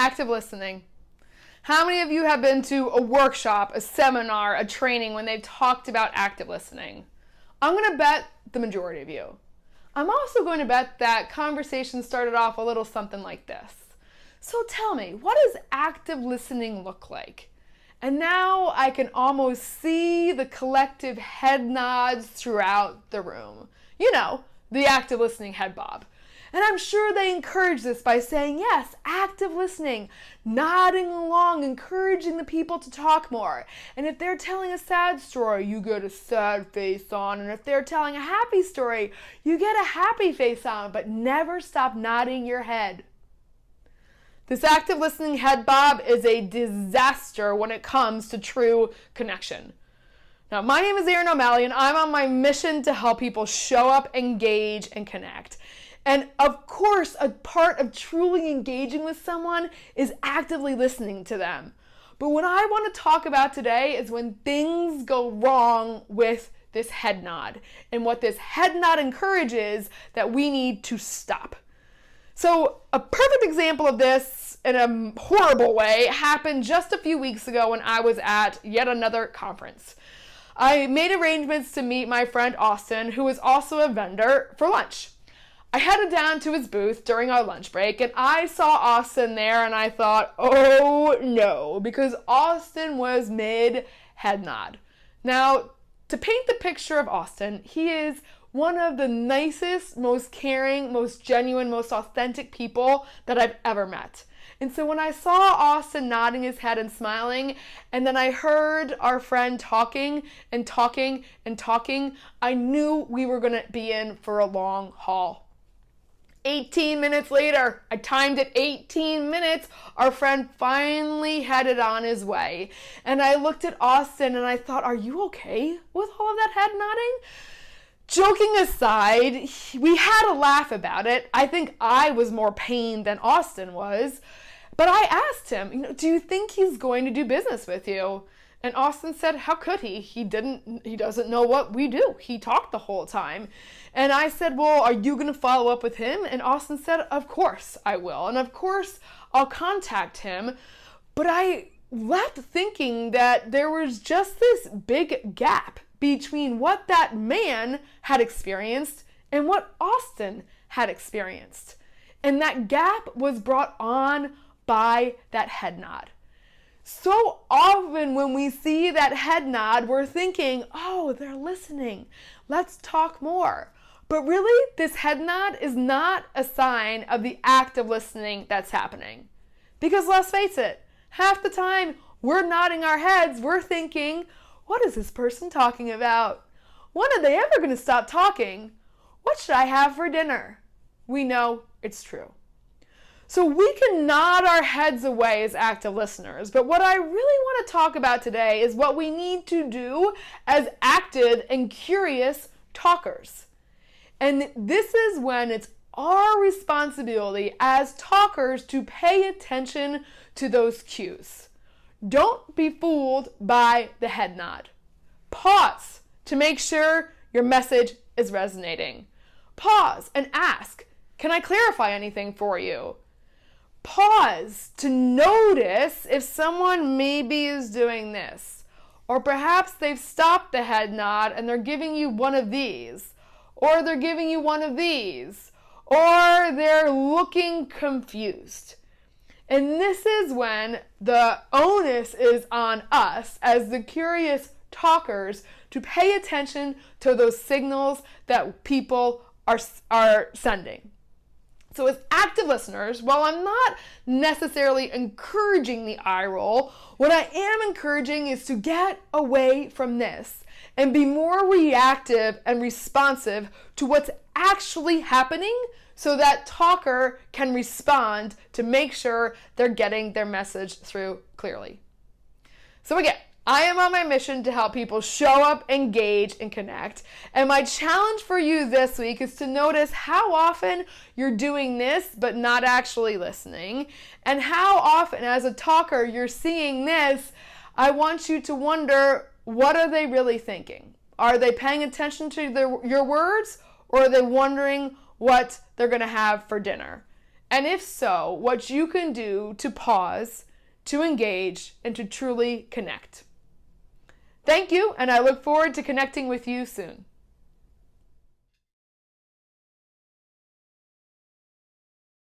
Active listening. How many of you have been to a workshop, a seminar, a training when they've talked about active listening? I'm going to bet the majority of you. I'm also going to bet that conversation started off a little something like this. So tell me, what does active listening look like? And now I can almost see the collective head nods throughout the room. You know, the active listening head bob. And I'm sure they encourage this by saying, yes, active listening, nodding along, encouraging the people to talk more. And if they're telling a sad story, you get a sad face on. And if they're telling a happy story, you get a happy face on, but never stop nodding your head. This active listening head bob is a disaster when it comes to true connection. Now, my name is Erin O'Malley, and I'm on my mission to help people show up, engage, and connect. And of course, a part of truly engaging with someone is actively listening to them. But what I want to talk about today is when things go wrong with this head nod, and what this head nod encourages that we need to stop. So a perfect example of this in a horrible way happened just a few weeks ago when I was at yet another conference. I made arrangements to meet my friend Austin, who is also a vendor, for lunch. I headed down to his booth during our lunch break, and I saw Austin there, and I thought, oh no, because Austin was mid-head nod. Now, to paint the picture of Austin, he is one of the nicest, most caring, most genuine, most authentic people that I've ever met. And so when I saw Austin nodding his head and smiling, and then I heard our friend talking and talking and talking, I knew we were going to be in for a long haul. 18 minutes later, I timed it 18 minutes, our friend finally headed on his way. And I looked at Austin and I thought, are you okay with all of that head nodding? Joking aside, we had a laugh about it. I think I was more pained than Austin was. But I asked him, do you think he's going to do business with you? And Austin said, how could he? He doesn't know what we do. He talked the whole time. And I said, well, are you going to follow up with him? And Austin said, of course I will. And of course I'll contact him. But I left thinking that there was just this big gap between what that man had experienced and what Austin had experienced. And that gap was brought on by that head nod. So often when we see that head nod, we're thinking, oh, they're listening. Let's talk more. But really, this head nod is not a sign of the act of listening that's happening. Because let's face it, half the time we're nodding our heads, we're thinking, what is this person talking about? When are they ever going to stop talking? What should I have for dinner? We know it's true. So we can nod our heads away as active listeners, but what I really want to talk about today is what we need to do as active and curious talkers. And this is when it's our responsibility as talkers to pay attention to those cues. Don't be fooled by the head nod. Pause to make sure your message is resonating. Pause and ask, can I clarify anything for you? Pause to notice if someone maybe is doing this. Or perhaps they've stopped the head nod and they're giving you one of these. Or they're giving you one of these. Or they're looking confused. And this is when the onus is on us as the curious talkers to pay attention to those signals that people are sending. So as active listeners, while I'm not necessarily encouraging the eye roll, what I am encouraging is to get away from this and be more reactive and responsive to what's actually happening so that talker can respond to make sure they're getting their message through clearly. So again, I am on my mission to help people show up, engage, and connect. And my challenge for you this week is to notice how often you're doing this but not actually listening. And how often as a talker you're seeing this. I want you to wonder, what are they really thinking? Are they paying attention to your words, or are they wondering what they're going to have for dinner? And if so, what you can do to pause, to engage, and to truly connect. Thank you, and I look forward to connecting with you soon.